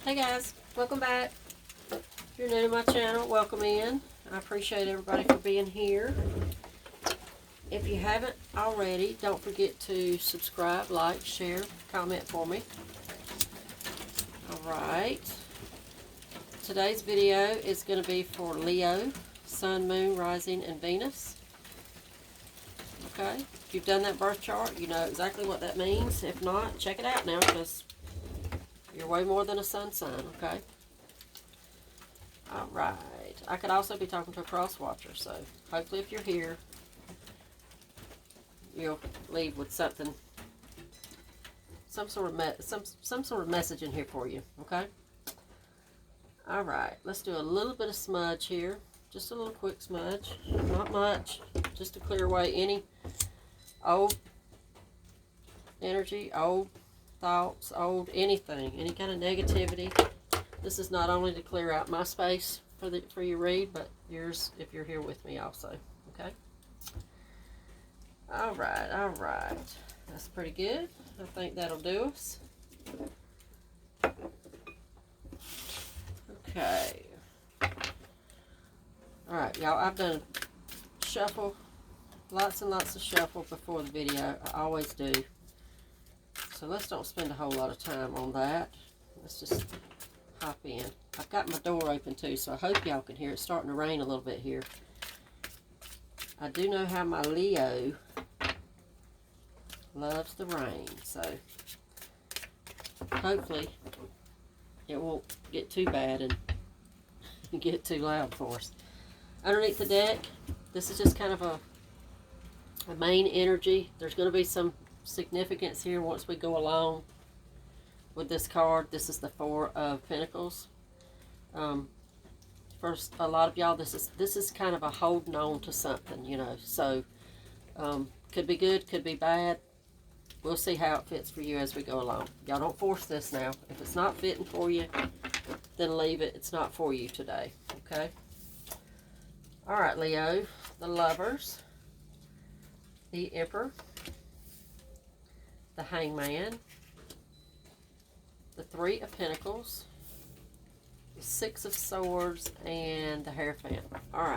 Hey guys, welcome back. If you're new to my channel, welcome in. I appreciate everybody for being here. If you haven't already, don't forget to subscribe, like, share, comment for me. Alright. Today's video is going to be for Leo, Sun, Moon, Rising, and Venus. Okay? If you've done that birth chart, you know exactly what that means. If not, check it out now because you're way more than a sun sign, okay? Alright. I could also be talking to a crosswatcher, so hopefully if you're here, you'll leave with something, some sort of message in here for you, okay? Alright, let's do a little bit of smudge here. Just a little quick smudge. Not much. Just to clear away any old energy, old thoughts, old anything, any kind of negativity. This is not only to clear out my space for your read, but yours if you're here with me also. Okay. All right. That's pretty good. I think that'll do us. Okay. All right, y'all. I've done shuffle, lots and lots of shuffle before the video. I always do. So let's don't spend a whole lot of time on that. Let's just hop in. I've got my door open too, so I hope y'all can hear it. It's starting to rain a little bit here. I do know how my Leo loves the rain, so hopefully it won't get too bad and get too loud for us. Underneath the deck, this is just kind of a main energy. There's going to be some significance here once we go along with this card. This is the Four of Pentacles. For a lot of y'all, this is kind of a holding on to something, you know. So could be good, could be bad. We'll see how it fits for you as we go along. Y'all don't force this now. If it's not fitting for you, then leave it. It's not for you today. Okay. All right, Leo, the Lovers, the Emperor, the Hangman, the Three of Pentacles, the Six of Swords, and the Hierophant. All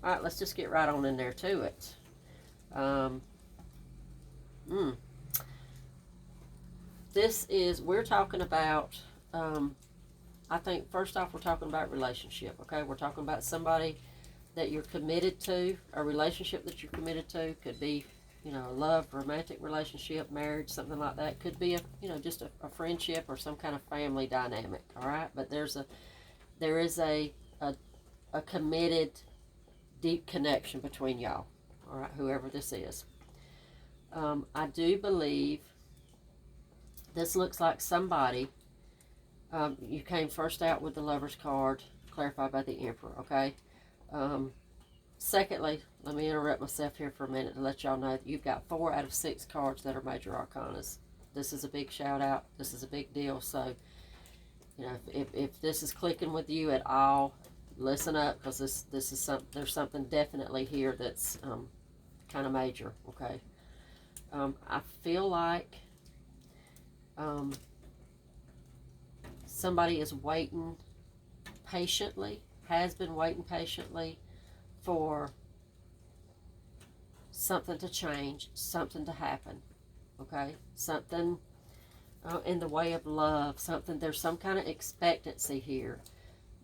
right, let's just get right on in there to it. This is, we're talking about, I think first off we're talking about relationship, okay? We're talking about somebody that you're committed to, a relationship that you're committed to. Could be, you know, a love, romantic relationship, marriage, something like that. Could be just a friendship or some kind of family dynamic, all right? But there is a committed, deep connection between y'all, all right, whoever this is. I do believe this looks like somebody, you came first out with the Lover's card, clarified by the Emperor, okay? Secondly, let me interrupt myself here for a minute to let y'all know that you've got 4 out of 6 cards that are major arcanas. This is a big shout out. This is a big deal. So, you know, if this is clicking with you at all, listen up, because this is there's something definitely here that's kind of major. Okay. I feel like somebody is waiting patiently, has been waiting patiently for something to change, something to happen, okay? Something in the way of love, something, there's some kind of expectancy here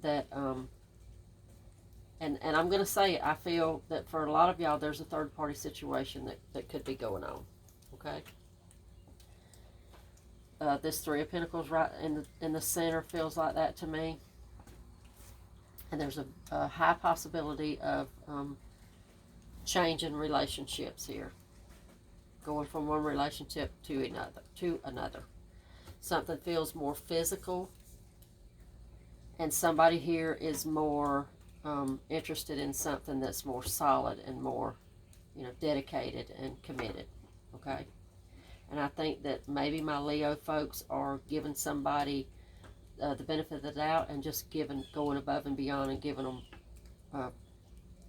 that, and I'm going to say it, I feel that for a lot of y'all, there's a third-party situation that could be going on, okay? This Three of Pentacles right in the center feels like that to me. And there's a high possibility of changing relationships here. Going from one relationship to another. Something feels more physical. And somebody here is more interested in something that's more solid and more, you know, dedicated and committed. Okay? And I think that maybe my Leo folks are giving somebody the benefit of the doubt and just going above and beyond and giving them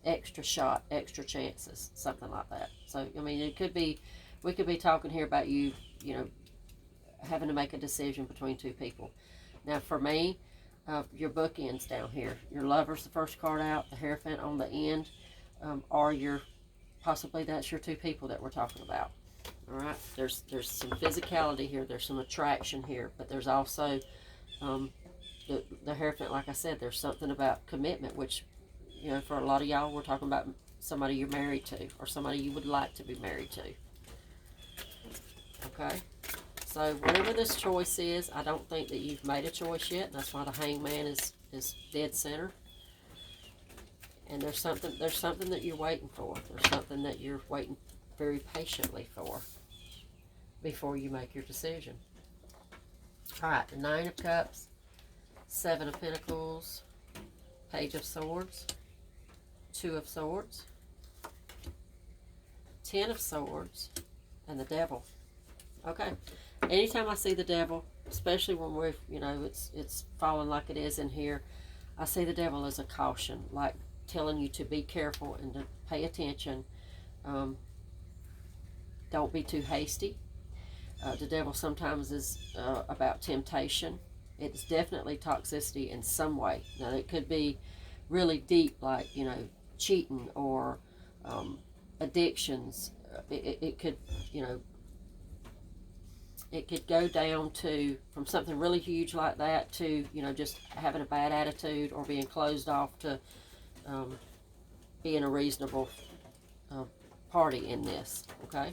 extra shot, extra chances, something like that. So, I mean, it could be, we could be talking here about you, you know, having to make a decision between two people. Now for me, your bookends down here. Your Lover's the first card out, the Hierophant on the end, or your, possibly that's your two people that we're talking about. All right, there's some physicality here, there's some attraction here, but there's also the Hierophant, like I said, there's something about commitment, which, you know, for a lot of y'all, we're talking about somebody you're married to or somebody you would like to be married to. Okay, so whatever this choice is, I don't think that you've made a choice yet. That's why the Hangman is dead center. And there's something that you're waiting for. There's something that you're waiting very patiently for before you make your decision. All right, the Nine of Cups, Seven of Pentacles, Page of Swords, Two of Swords, Ten of Swords, and the Devil. Okay, anytime I see the Devil, especially when we're, you know, it's falling like it is in here, I see the Devil as a caution, like telling you to be careful and to pay attention. Don't be too hasty. The Devil sometimes is about temptation. It's definitely toxicity in some way. Now, it could be really deep, like, you know, cheating or addictions. It could, you know, it could go down to, from something really huge like that to, you know, just having a bad attitude or being closed off to being a reasonable party in this, okay?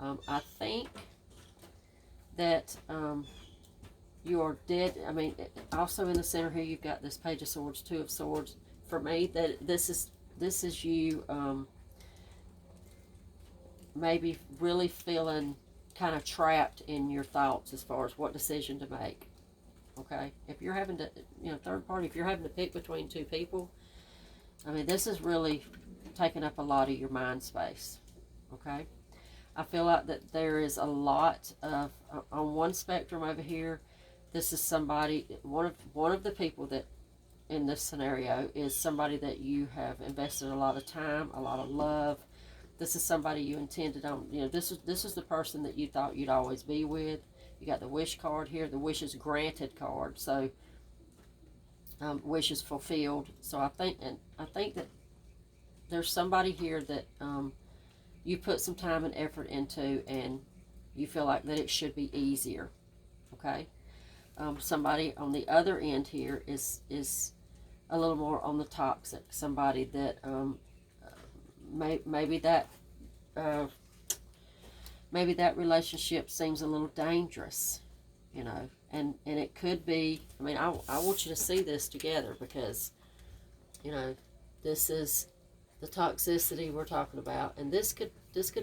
I think that you are dead. I mean, also in the center here, you've got this Page of Swords, Two of Swords. For me, that this is you maybe really feeling kind of trapped in your thoughts as far as what decision to make. Okay, if you're having to, you know, third party, if you're having to pick between two people, I mean, this is really taking up a lot of your mind space. Okay, I feel like that there is a lot of, on one spectrum over here, this is somebody, one of the people that in this scenario is somebody that you have invested a lot of time, a lot of love. This is somebody you intended on, you know, this is the person that you thought you'd always be with. You got the wish card here, the wishes granted card. So wishes fulfilled. So I think that there's somebody here that you put some time and effort into, and you feel like that it should be easier. Okay. Somebody on the other end here is a little more on the toxic. Somebody that maybe that relationship seems a little dangerous, you know, and it could be. I mean, I want you to see this together, because, you know, this is the toxicity we're talking about, and this could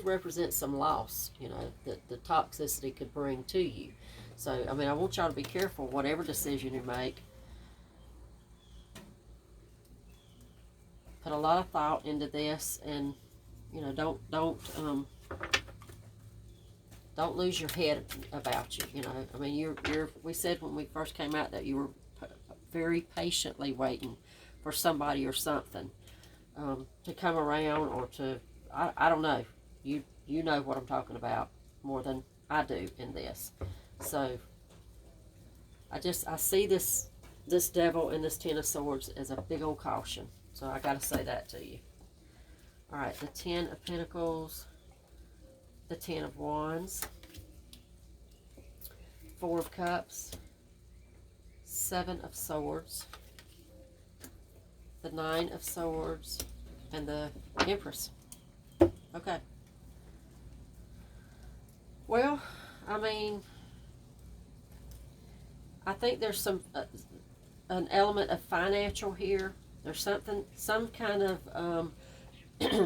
represent some loss, you know, that the toxicity could bring to you. So, I mean, I want y'all to be careful whatever decision you make. Put a lot of thought into this, and, you know, don't lose your head about you. You know, I mean, we said when we first came out that you were very patiently waiting for somebody or something to come around, or to, I don't know. You know what I'm talking about more than I do in this. So I see this Devil and this Ten of Swords as a big old caution. So I got to say that to you. All right, the Ten of Pentacles, the Ten of Wands, Four of Cups, Seven of Swords, the Nine of Swords, and the Empress. Okay. Well, I mean, I think there's some an element of financial here. There's some kind of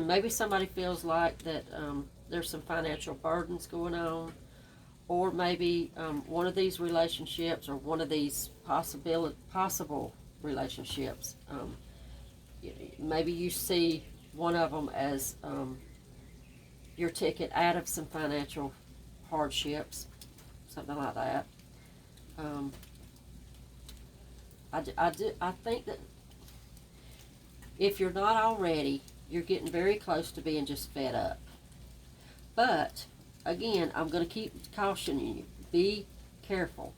maybe somebody feels like that there's some financial burdens going on, or maybe one of these relationships, or one of these possible relationships. Maybe you see one of them as your ticket out of some financial hardships, something like that. I think that if you're not already, you're getting very close to being just fed up. But again, I'm going to keep cautioning be careful.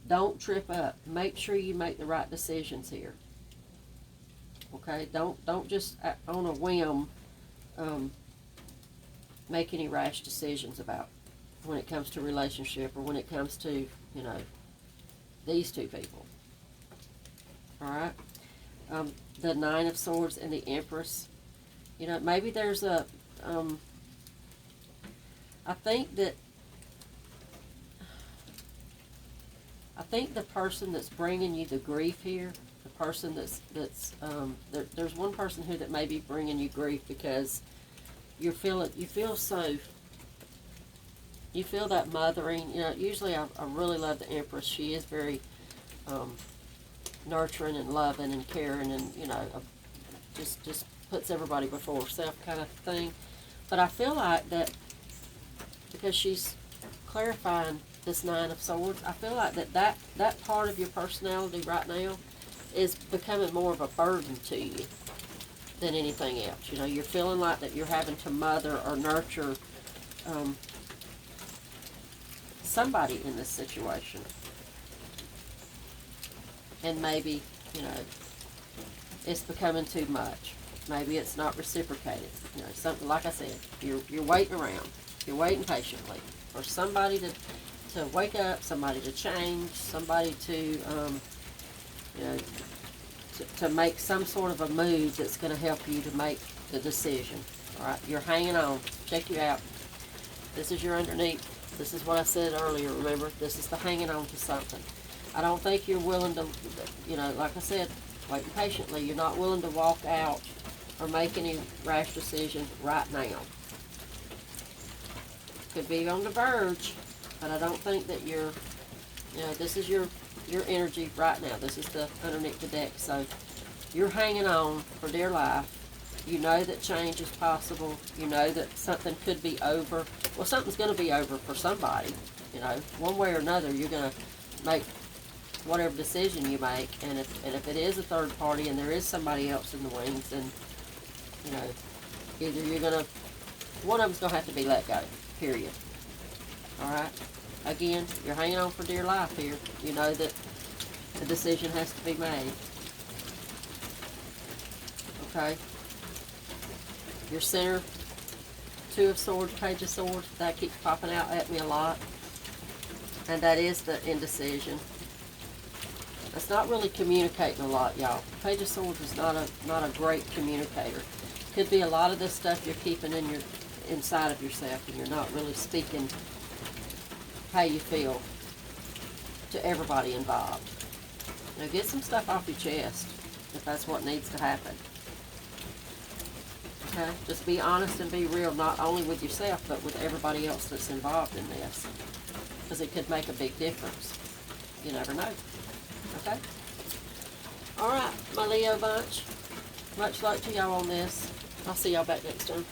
Don't trip up. Make sure you make the right decisions here. Okay? Don't just on a whim make any rash decisions about when it comes to relationship or when it comes to, you know, these two people. Alright? The Nine of Swords and the Empress. You know, maybe there's a, I think the person that's bringing you the grief here, the person there's one person here that may be bringing you grief because you feel that mothering. You know, usually I really love the Empress. She is very nurturing and loving and caring, and you know, just puts everybody before herself kind of thing. But I feel like that because she's clarifying this Nine of Swords, I feel like that part of your personality right now is becoming more of a burden to you than anything else. You know, you're feeling like that you're having to mother or nurture somebody in this situation. And maybe, you know, it's becoming too much. Maybe it's not reciprocated. You know, something like I said, you're waiting around. You're waiting patiently for somebody to wake up, somebody to change, somebody to, you know, to make some sort of a move that's going to help you to make the decision. All right, you're hanging on. Check you out. This is your underneath. This is what I said earlier, remember? This is the hanging on to something. I don't think you're willing to, you know, like I said, waiting patiently. You're not willing to walk out or make any rash decision right now. Could be on the verge, but I don't think that you're, you know, this is your energy right now. This is the underneath the deck. So you're hanging on for dear life. You know that change is possible. You know that something could be over. Well, something's going to be over for somebody. You know, one way or another, you're going to make whatever decision you make. And if it is a third party and there is somebody else in the wings, then, you know, either you're going to, one of them's going to have to be let go, period. All right? Again, you're hanging on for dear life here. You know that the decision has to be made. Okay? Your center, Two of Swords, Page of Swords, that keeps popping out at me a lot. And that is the indecision. It's not really communicating a lot, y'all. Page of Swords is not a great communicator. Could be a lot of this stuff you're keeping inside of yourself, and you're not really speaking how you feel to everybody involved. Now get some stuff off your chest if that's what needs to happen. Okay? Just be honest and be real, not only with yourself, but with everybody else that's involved in this. Because it could make a big difference. You never know. Okay? Alright, my Leo bunch. Much luck to y'all on this. I'll see y'all back next time.